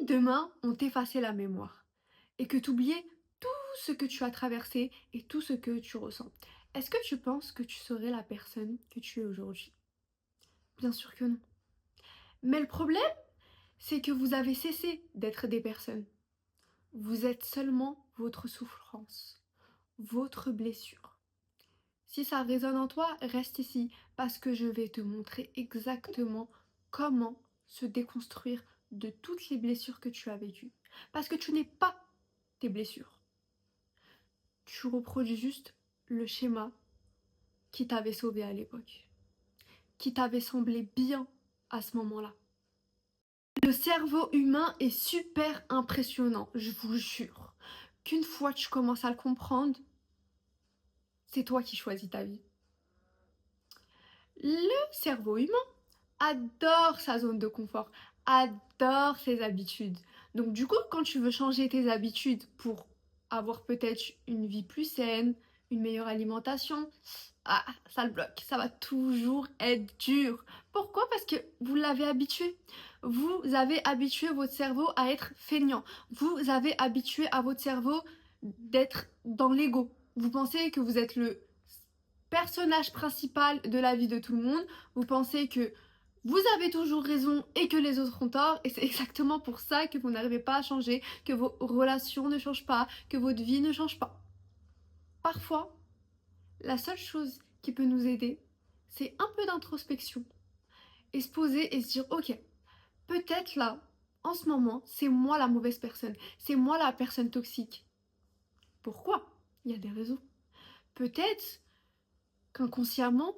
demain on t'effaçait la mémoire et que tu oubliais tout ce que tu as traversé et tout ce que tu ressens, est-ce que tu penses que tu serais la personne que tu es aujourd'hui? Bien sûr que non. Mais le problème, c'est que vous avez cessé d'être des personnes. Vous êtes seulement votre souffrance, votre blessure. Si ça résonne en toi, reste ici parce que je vais te montrer exactement comment se déconstruire de toutes les blessures que tu as vécues. Parce que tu n'es pas tes blessures. Tu reproduis juste le schéma qui t'avait sauvé à l'époque, qui t'avait semblé bien à ce moment-là. Le cerveau humain est super impressionnant, je vous jure. Qu'une fois tu commences à le comprendre, c'est toi qui choisis ta vie. Le cerveau humain adore sa zone de confort, adore ses habitudes. Donc du coup, quand tu veux changer tes habitudes pour avoir peut-être une vie plus saine, une meilleure alimentation, ah, ça le bloque. Ça va toujours être dur. Pourquoi? Parce que vous l'avez habitué. Vous avez habitué votre cerveau à être feignant. Vous avez habitué à votre cerveau d'être dans l'ego. Vous pensez que vous êtes le personnage principal de la vie de tout le monde. Vous pensez que vous avez toujours raison et que les autres ont tort, et c'est exactement pour ça que vous n'arrivez pas à changer, que vos relations ne changent pas, que votre vie ne change pas. Parfois, la seule chose qui peut nous aider, c'est un peu d'introspection et se poser et se dire ok, peut-être là, en ce moment, c'est moi la mauvaise personne, c'est moi la personne toxique. Pourquoi? Il y a des raisons. Peut-être qu'inconsciemment,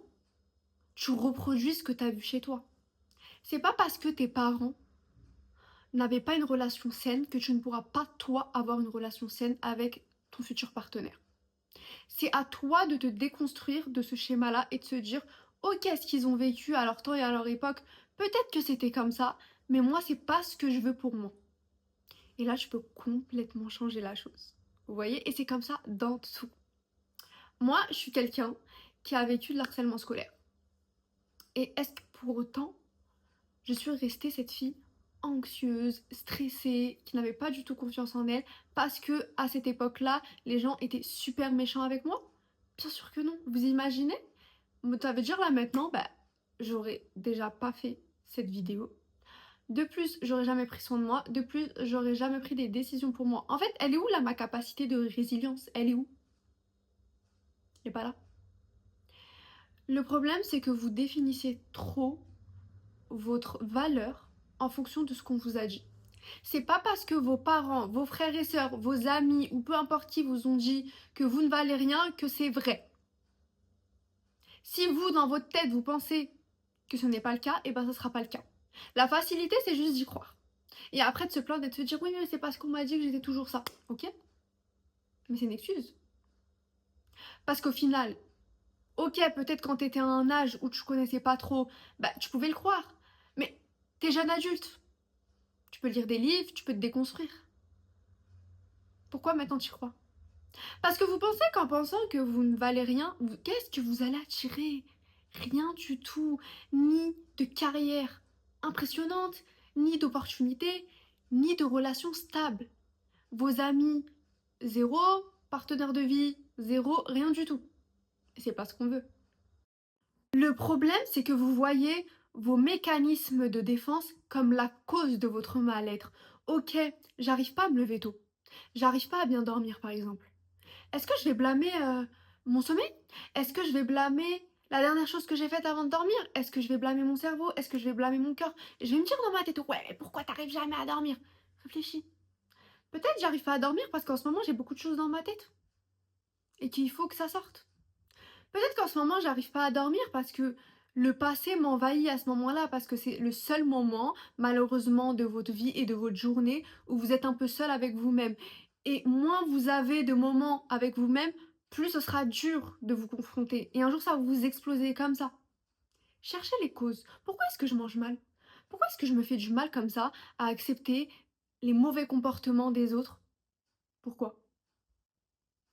tu reproduis ce que tu as vu chez toi. C'est pas parce que tes parents n'avaient pas une relation saine que tu ne pourras pas, toi, avoir une relation saine avec ton futur partenaire. C'est à toi de te déconstruire de ce schéma-là et de se dire ok, ce qu'ils ont vécu à leur temps et à leur époque, peut-être que c'était comme ça, mais moi, c'est pas ce que je veux pour moi. Et là, je peux complètement changer la chose. Vous voyez? Et c'est comme ça dans tout. Moi, je suis quelqu'un qui a vécu de l'harcèlement scolaire. Et est-ce que pour autant, je suis restée cette fille anxieuse, stressée, qui n'avait pas du tout confiance en elle, parce que à cette époque-là, les gens étaient super méchants avec moi? Bien sûr que non. Vous imaginez? Ça veut dire là maintenant, bah, j'aurais déjà pas fait cette vidéo. De plus, j'aurais jamais pris soin de moi. De plus, j'aurais jamais pris des décisions pour moi. En fait, elle est où là ma capacité de résilience? Elle est où? Elle est pas là. Le problème, c'est que vous définissez trop votre valeur en fonction de ce qu'on vous a dit. C'est pas parce que vos parents, vos frères et sœurs, vos amis ou peu importe qui vous ont dit que vous ne valez rien que c'est vrai. Si vous, dans votre tête, vous pensez que ce n'est pas le cas, et ben ça sera pas le cas. La facilité, c'est juste d'y croire. Et après de se plaindre et de se dire oui mais c'est parce qu'on m'a dit que j'étais toujours ça. Ok? Mais c'est une excuse. Parce qu'au final, ok, peut-être quand t'étais à un âge où tu connaissais pas trop, bah tu pouvais le croire. Mais t'es jeune adulte. Tu peux lire des livres, tu peux te déconstruire. Pourquoi maintenant tu crois? Parce que vous pensez qu'en pensant que vous ne valez rien, qu'est-ce que vous allez attirer? Rien du tout. Ni de carrière impressionnante, ni d'opportunités, ni de relations stables. Vos amis, zéro. Partenaire de vie, zéro. Rien du tout. C'est pas ce qu'on veut. Le problème, c'est que vous voyez vos mécanismes de défense comme la cause de votre mal-être. Ok, j'arrive pas à me lever tôt. J'arrive pas à bien dormir, par exemple. Est-ce que je vais blâmer mon sommeil? Est-ce que je vais blâmer la dernière chose que j'ai faite avant de dormir? Est-ce que je vais blâmer mon cerveau? Est-ce que je vais blâmer mon cœur? Et je vais me dire dans ma tête, ouais, mais pourquoi t'arrives jamais à dormir? Réfléchis. Peut-être j'arrive pas à dormir parce qu'en ce moment j'ai beaucoup de choses dans ma tête et qu'il faut que ça sorte. Peut-être qu'en ce moment j'arrive pas à dormir parce que le passé m'envahit à ce moment-là, parce que c'est le seul moment, malheureusement, de votre vie et de votre journée où vous êtes un peu seul avec vous-même. Et moins vous avez de moments avec vous-même, plus ce sera dur de vous confronter. Et un jour, ça va vous exploser comme ça. Cherchez les causes. Pourquoi est-ce que je mange mal? Pourquoi est-ce que je me fais du mal comme ça à accepter les mauvais comportements des autres? Pourquoi?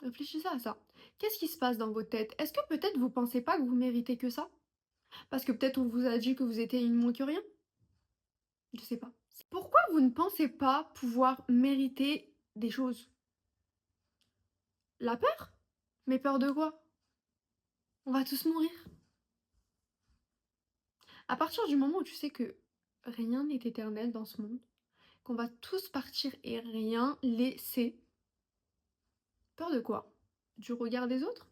Réfléchissez à ça. Qu'est-ce qui se passe dans votre tête? Est-ce que peut-être vous pensez pas que vous méritez que ça? Parce que peut-être on vous a dit que vous étiez une moins que rien? Je sais pas. Pourquoi vous ne pensez pas pouvoir mériter des choses? La peur? Mais peur de quoi? On va tous mourir. À partir du moment où tu sais que rien n'est éternel dans ce monde, qu'on va tous partir et rien laisser, peur de quoi? Du regard des autres?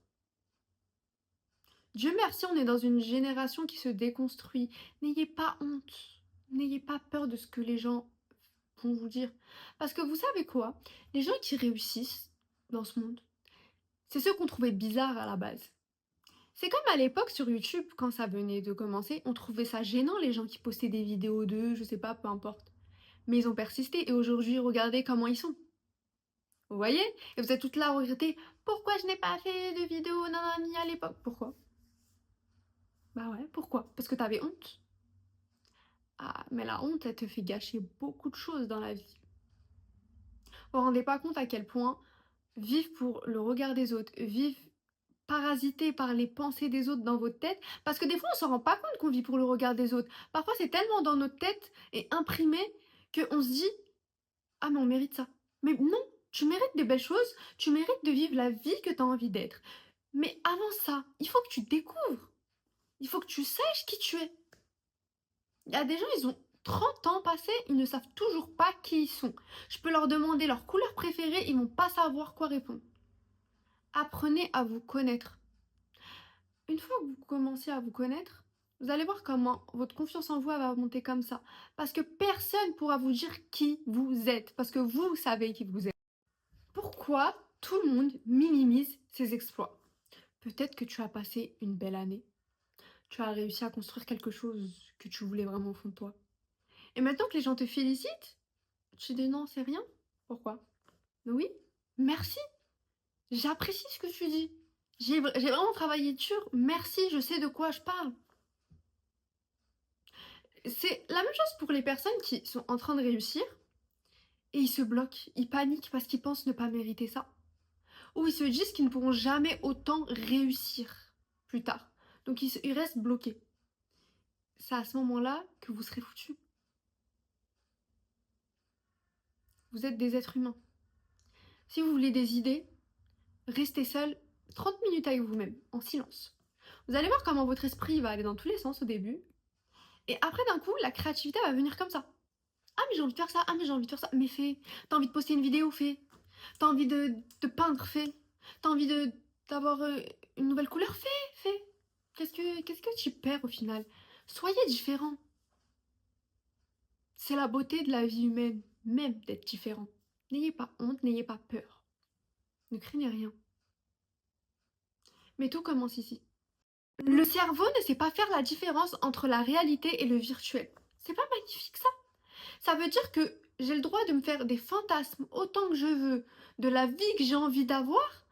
Dieu merci, on est dans une génération qui se déconstruit. N'ayez pas honte. N'ayez pas peur de ce que les gens vont vous dire. Parce que vous savez quoi? Les gens qui réussissent dans ce monde, c'est ceux qu'on trouvait bizarres à la base. C'est comme à l'époque sur YouTube, quand ça venait de commencer, on trouvait ça gênant les gens qui postaient des vidéos d'eux, je sais pas, peu importe. Mais ils ont persisté et aujourd'hui, regardez comment ils sont. Vous voyez? Et vous êtes toutes là à regretter pourquoi je n'ai pas fait de vidéo nanani à l'époque. Pourquoi? Bah ouais, pourquoi? Parce que t'avais honte. Ah, mais la honte, elle te fait gâcher beaucoup de choses dans la vie. Vous vous rendez pas compte à quel point vivre pour le regard des autres, vivre parasité par les pensées des autres dans votre tête, parce que des fois on s'en rend pas compte qu'on vit pour le regard des autres. Parfois c'est tellement dans notre tête et imprimé qu'on se dit ah mais on mérite ça. Mais non, tu mérites des belles choses, tu mérites de vivre la vie que tu as envie d'être. Mais avant ça, il faut que tu découvres, il faut que tu saches qui tu es. Il y a des gens, ils ont 30 ans passés, ils ne savent toujours pas qui ils sont. Je peux leur demander leur couleur préférée, ils vont pas savoir quoi répondre. Apprenez à vous connaître. Une fois que vous commencez à vous connaître, vous allez voir comment votre confiance en vous va monter comme ça. Parce que personne ne pourra vous dire qui vous êtes. Parce que vous savez qui vous êtes. Pourquoi tout le monde minimise ses exploits? Peut-être que tu as passé une belle année. Tu as réussi à construire quelque chose que tu voulais vraiment au fond de toi. Et maintenant que les gens te félicitent, tu dis non, c'est rien. Pourquoi? Oui, merci. J'apprécie ce que tu dis. J'ai vraiment travaillé dur. Merci, je sais de quoi je parle. C'est la même chose pour les personnes qui sont en train de réussir et ils se bloquent, ils paniquent parce qu'ils pensent ne pas mériter ça. Ou ils se disent qu'ils ne pourront jamais autant réussir plus tard. Donc ils restent bloqués. C'est à ce moment-là que vous serez foutus. Vous êtes des êtres humains. Si vous voulez des idées, restez seul 30 minutes avec vous-même, en silence. Vous allez voir comment votre esprit va aller dans tous les sens au début. Et après, d'un coup, la créativité va venir comme ça. Ah, mais j'ai envie de faire ça. Ah, mais j'ai envie de faire ça. Mais fais. T'as envie de poster une vidéo, fais. T'as envie de peindre, fais. T'as envie d'avoir une nouvelle couleur, fais. Qu'est-ce que tu perds au final? Soyez différents. C'est la beauté de la vie humaine, même d'être différent. N'ayez pas honte, n'ayez pas peur. Ne craignez rien. Mais tout commence ici. Le cerveau ne sait pas faire la différence entre la réalité et le virtuel. C'est pas magnifique ça? Ça veut dire que j'ai le droit de me faire des fantasmes autant que je veux de la vie que j'ai envie d'avoir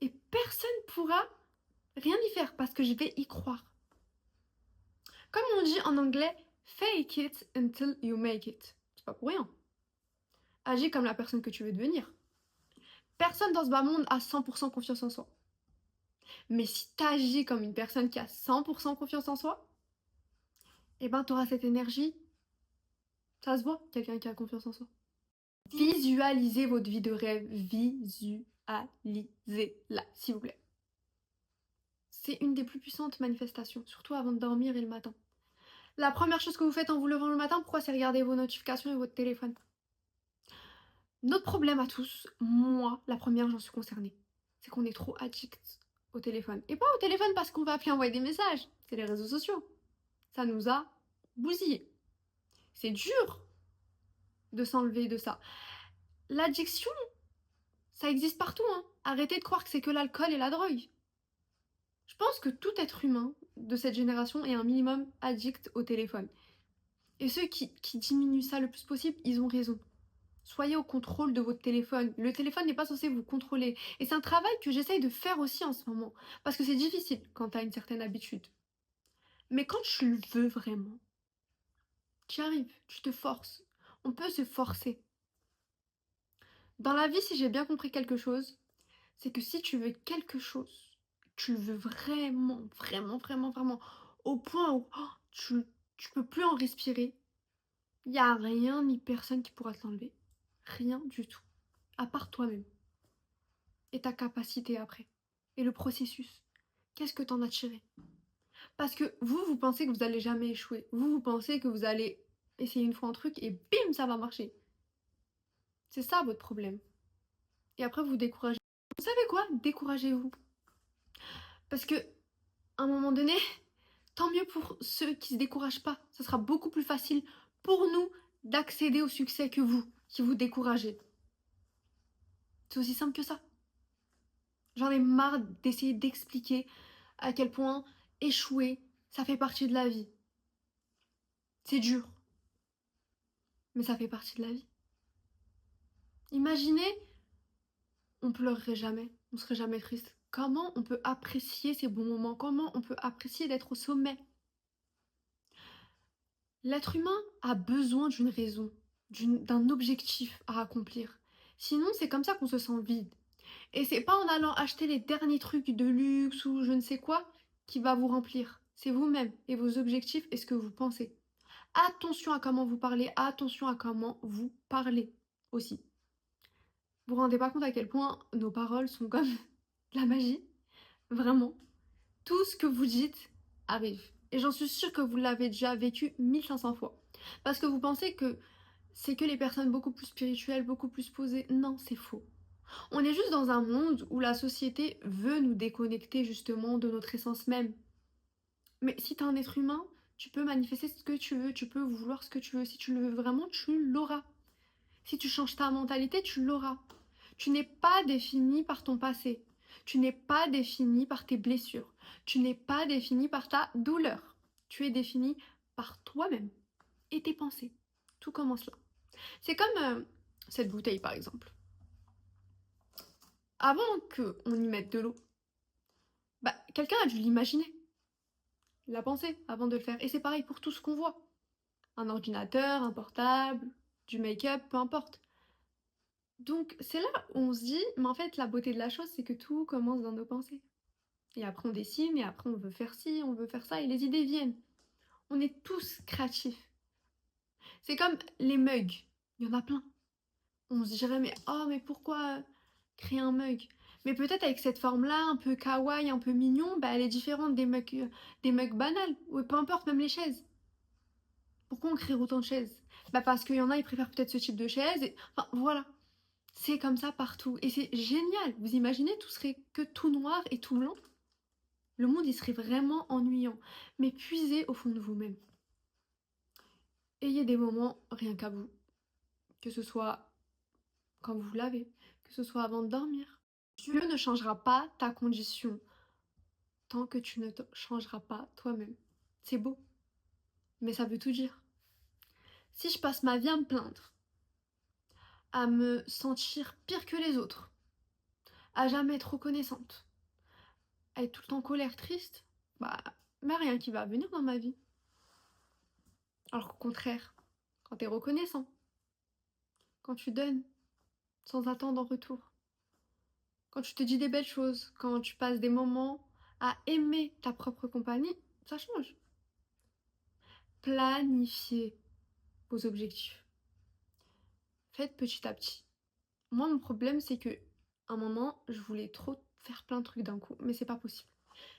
et personne pourra rien y faire parce que je vais y croire. Comme on dit en anglais, fake it until you make it. C'est pas pour rien. Agis comme la personne que tu veux devenir. Personne dans ce bas monde a 100% confiance en soi. Mais si tu agis comme une personne qui a 100% confiance en soi, eh ben tu auras cette énergie. Ça se voit, quelqu'un qui a confiance en soi. Visualisez votre vie de rêve. Visualisez-la, s'il vous plaît. C'est une des plus puissantes manifestations, surtout avant de dormir et le matin. La première chose que vous faites en vous levant le matin, pourquoi? C'est regarder vos notifications et votre téléphone. Notre problème à tous, moi, la première, j'en suis concernée, c'est qu'on est trop addict au téléphone. Et pas au téléphone parce qu'on va appeler, envoyer des messages. C'est les réseaux sociaux. Ça nous a bousillés. C'est dur de s'enlever de ça. L'addiction, ça existe partout. Hein. Arrêtez de croire que c'est que l'alcool et la drogue. Je pense que tout être humain de cette génération est un minimum addict au téléphone. Et ceux qui diminuent ça le plus possible, ils ont raison. Soyez au contrôle de votre téléphone. Le téléphone n'est pas censé vous contrôler. Et c'est un travail que j'essaye de faire aussi en ce moment. Parce que c'est difficile quand tu as une certaine habitude. Mais quand tu le veux vraiment, tu y arrives, tu te forces. On peut se forcer. Dans la vie, si j'ai bien compris quelque chose, c'est que si tu veux quelque chose, tu le veux vraiment, vraiment, vraiment, vraiment, au point où tu peux plus en respirer, Il n'y a rien ni personne qui pourra te l'enlever. Rien du tout. À part toi-même. Et ta capacité après. Et le processus. Qu'est-ce que t'en as tiré? Parce que vous pensez que vous allez jamais échouer. Vous pensez que vous allez essayer une fois un truc et bim, ça va marcher. C'est ça votre problème. Et après, vous découragez. Vous savez quoi? Découragez-vous. Parce que, à un moment donné, tant mieux pour ceux qui se découragent pas. Ça sera beaucoup plus facile pour nous d'accéder au succès que vous, qui vous découragez. C'est aussi simple que ça. J'en ai marre d'essayer d'expliquer à quel point échouer, ça fait partie de la vie. C'est dur, mais ça fait partie de la vie. Imaginez, on pleurerait jamais, on serait jamais triste. Comment on peut apprécier ces bons moments? Comment on peut apprécier d'être au sommet? L'être humain a besoin d'une raison, d'un objectif à accomplir. Sinon, c'est comme ça qu'on se sent vide. Et c'est pas en allant acheter les derniers trucs de luxe ou je ne sais quoi qui va vous remplir. C'est vous-même et vos objectifs et ce que vous pensez. Attention à comment vous parlez, attention à comment vous parlez aussi. Vous vous rendez pas compte à quel point nos paroles sont comme de la magie? Vraiment. Tout ce que vous dites arrive. Et j'en suis sûre que vous l'avez déjà vécu 1500 fois. Parce que vous pensez que c'est que les personnes beaucoup plus spirituelles, beaucoup plus posées. Non, c'est faux. On est juste dans un monde où la société veut nous déconnecter justement de notre essence même. Mais si t'es un être humain, tu peux manifester ce que tu veux, tu peux vouloir ce que tu veux. Si tu le veux vraiment, tu l'auras. Si tu changes ta mentalité, tu l'auras. Tu n'es pas défini par ton passé. Tu n'es pas défini par tes blessures. Tu n'es pas défini par ta douleur. Tu es défini par toi-même et tes pensées. Tout commence là. C'est comme cette bouteille par exemple. Avant qu'on y mette de l'eau, bah, quelqu'un a dû l'imaginer, l'a pensé avant de le faire. Et c'est pareil pour tout ce qu'on voit. Un ordinateur, un portable, du make-up, peu importe. Donc c'est là où on se dit, mais en fait la beauté de la chose, c'est que tout commence dans nos pensées. Et après on dessine, et après on veut faire ci, on veut faire ça, et les idées viennent. On est tous créatifs. C'est comme les mugs, il y en a plein. On se dirait, mais oh, mais pourquoi créer un mug? Mais peut-être avec cette forme-là, un peu kawaii, un peu mignon, bah, elle est différente des mugs banals, ou peu importe, même les chaises. Pourquoi on crée autant de chaises? Bah parce qu'il y en a, ils préfèrent peut-être ce type de chaise, et... enfin voilà. C'est comme ça partout. Et c'est génial. Vous imaginez, tout serait que tout noir et tout blanc? Le monde, il serait vraiment ennuyant. Mais puisez au fond de vous-même. Ayez des moments rien qu'à vous. Que ce soit quand vous vous lavez, que ce soit avant de dormir. Dieu ne changera pas ta condition tant que tu ne te changeras pas toi-même. C'est beau, mais ça veut tout dire. Si je passe ma vie à me plaindre, à me sentir pire que les autres, à jamais être reconnaissante, à être tout le temps en colère, triste, bah, rien qui va venir dans ma vie. Alors qu'au contraire, quand t'es reconnaissant, quand tu donnes sans attendre en retour, quand tu te dis des belles choses, quand tu passes des moments à aimer ta propre compagnie, ça change. Planifiez vos objectifs. Faites petit à petit. Moi, mon problème, c'est que à un moment, je voulais trop faire plein de trucs d'un coup, mais c'est pas possible.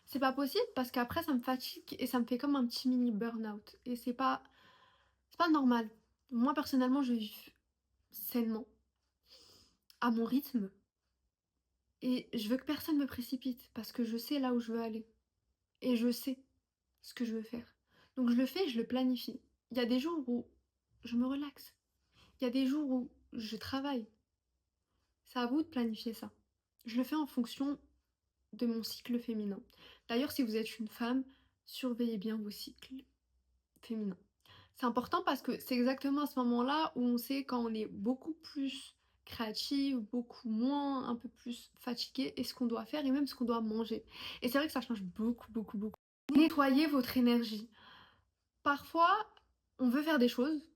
C'est pas possible parce qu'après, ça me fatigue et ça me fait comme un petit mini burn-out. Et c'est pas normal. Moi, personnellement, je vis sainement, à mon rythme, et je veux que personne me précipite parce que je sais là où je veux aller. Et je sais ce que je veux faire. Donc je le fais, je le planifie. Il y a des jours où je me relaxe. Il y a des jours où je travaille. C'est à vous de planifier ça. Je le fais en fonction de mon cycle féminin. D'ailleurs, si vous êtes une femme, surveillez bien vos cycles féminins. C'est important parce que c'est exactement à ce moment-là où on sait quand on est beaucoup plus créative, beaucoup moins, un peu plus fatigué, et ce qu'on doit faire et même ce qu'on doit manger. Et c'est vrai que ça change beaucoup, beaucoup, beaucoup. Nettoyez votre énergie. Parfois, on veut faire des choses,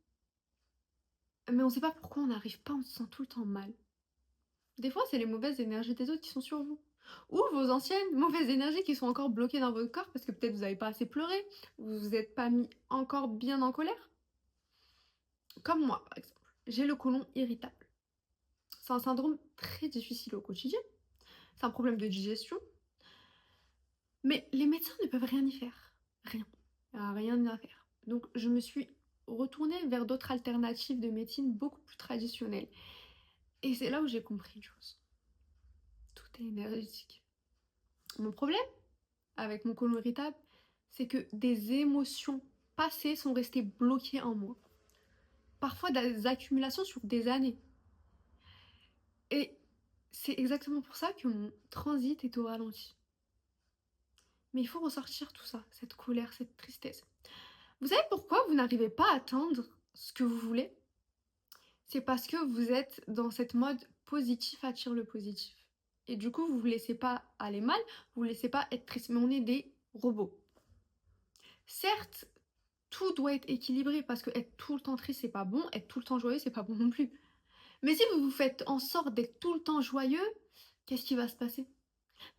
mais on ne sait pas pourquoi on n'arrive pas, on se sent tout le temps mal. Des fois, c'est les mauvaises énergies des autres qui sont sur vous. Ou vos anciennes mauvaises énergies qui sont encore bloquées dans votre corps parce que peut-être vous n'avez pas assez pleuré, vous vous êtes pas mis encore bien en colère. comme moi par exemple, j'ai le côlon irritable. C'est un syndrome très difficile au quotidien, c'est un problème de digestion, mais les médecins ne peuvent rien y faire. Rien. Il n'y a rien à faire. Donc je me suis retournée vers d'autres alternatives de médecine beaucoup plus traditionnelles. Et c'est là où j'ai compris une chose. Tout est énergétique. Mon problème avec mon côlon irritable, c'est que des émotions passées sont restées bloquées en moi. Parfois des accumulations sur des années. Et c'est exactement pour ça que mon transit est au ralenti. Mais il faut ressortir tout ça, cette colère, cette tristesse. Vous savez pourquoi vous n'arrivez pas à atteindre ce que vous voulez? C'est parce que vous êtes dans cette mode positif attire le positif. Et du coup, vous vous laissez pas aller mal, vous vous laissez pas être triste. Mais on est des robots. Certes, tout doit être équilibré parce que être tout le temps triste, c'est pas bon. Être tout le temps joyeux, c'est pas bon non plus. Mais si vous vous faites en sorte d'être tout le temps joyeux, qu'est-ce qui va se passer?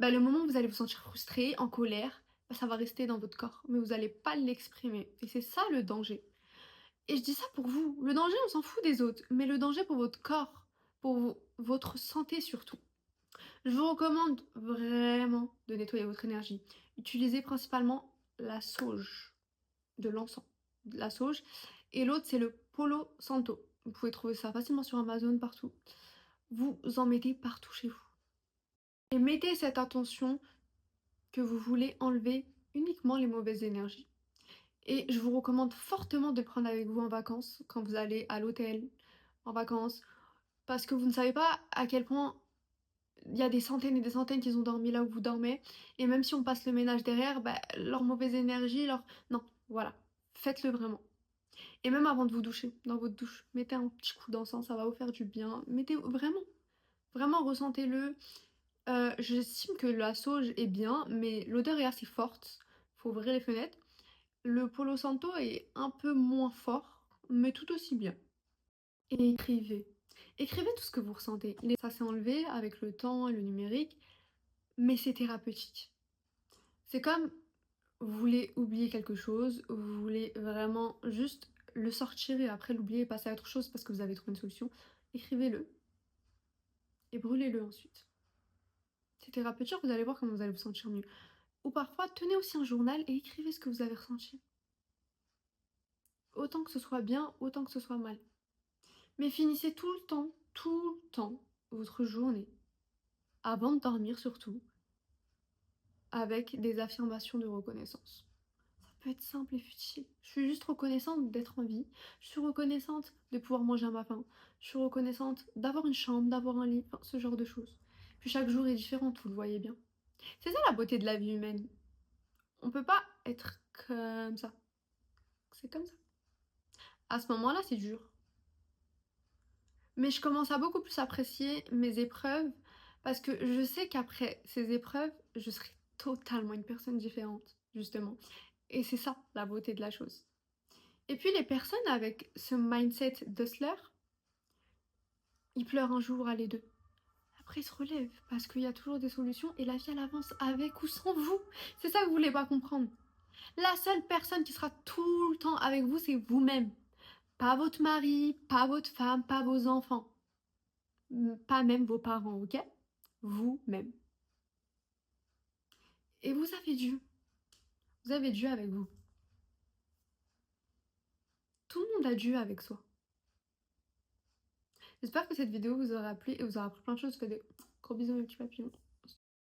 Bah, le moment où vous allez vous sentir frustré, en colère, bah, ça va rester dans votre corps. Mais vous n'allez pas l'exprimer. Et c'est ça le danger. Et je dis ça pour vous. Le danger, on s'en fout des autres. Mais le danger pour votre corps, pour votre santé surtout. Je vous recommande vraiment de nettoyer votre énergie. Utilisez principalement la sauge, de l'encens, de la sauge. Et l'autre, c'est le Palo Santo. Vous pouvez trouver ça facilement sur Amazon, partout. Vous en mettez partout chez vous. Et mettez cette attention que vous voulez enlever uniquement les mauvaises énergies. Et je vous recommande fortement de le prendre avec vous en vacances, quand vous allez à l'hôtel, en vacances, parce que vous ne savez pas à quel point il y a des centaines et des centaines qui ont dormi là où vous dormez, et même si on passe le ménage derrière, bah, leur mauvaise énergie, leur... Non, voilà, faites-le vraiment. Et même avant de vous doucher, dans votre douche, mettez un petit coup d'encens, ça va vous faire du bien. Mettez vraiment, vraiment ressentez-le. J'estime que la sauge est bien, mais l'odeur est assez forte. Faut ouvrir les fenêtres. Le Palo Santo est un peu moins fort, mais tout aussi bien. Et écrivez. Écrivez tout ce que vous ressentez. Ça s'est enlevé avec le temps et le numérique, mais c'est thérapeutique. C'est comme vous voulez oublier quelque chose, vous voulez vraiment juste le sortir et après l'oublier et passer à autre chose parce que vous avez trouvé une solution. Écrivez-le et brûlez-le ensuite. C'est thérapeutique, vous allez voir comment vous allez vous sentir mieux. Ou parfois, tenez aussi un journal et écrivez ce que vous avez ressenti. Autant que ce soit bien, autant que ce soit mal. Mais finissez tout le temps, votre journée, avant de dormir surtout, avec des affirmations de reconnaissance. Ça peut être simple et futile. Je suis juste reconnaissante d'être en vie. Je suis reconnaissante de pouvoir manger à ma faim. Je suis reconnaissante d'avoir une chambre, d'avoir un lit, enfin, ce genre de choses. Puis chaque jour est différent, vous le voyez bien. C'est ça la beauté de la vie humaine. On peut pas être comme ça. C'est comme ça. À ce moment-là, c'est dur. Mais je commence à beaucoup plus apprécier mes épreuves parce que je sais qu'après ces épreuves, je serai totalement une personne différente, justement. Et c'est ça la beauté de la chose. Et puis les personnes avec ce mindset d'hustler, ils pleurent un jour à les deux. Après ils se relèvent parce qu'il y a toujours des solutions et la vie elle avance avec ou sans vous. C'est ça que vous voulez pas comprendre. La seule personne qui sera tout le temps avec vous, c'est vous-même. Pas votre mari, pas votre femme, pas vos enfants. Pas même vos parents, ok? Vous-même. Et vous avez Dieu. Vous avez Dieu avec vous. Tout le monde a Dieu avec soi. J'espère que cette vidéo vous aura plu et vous aura appris plein de choses. Je fais des gros bisous mes petits papillons.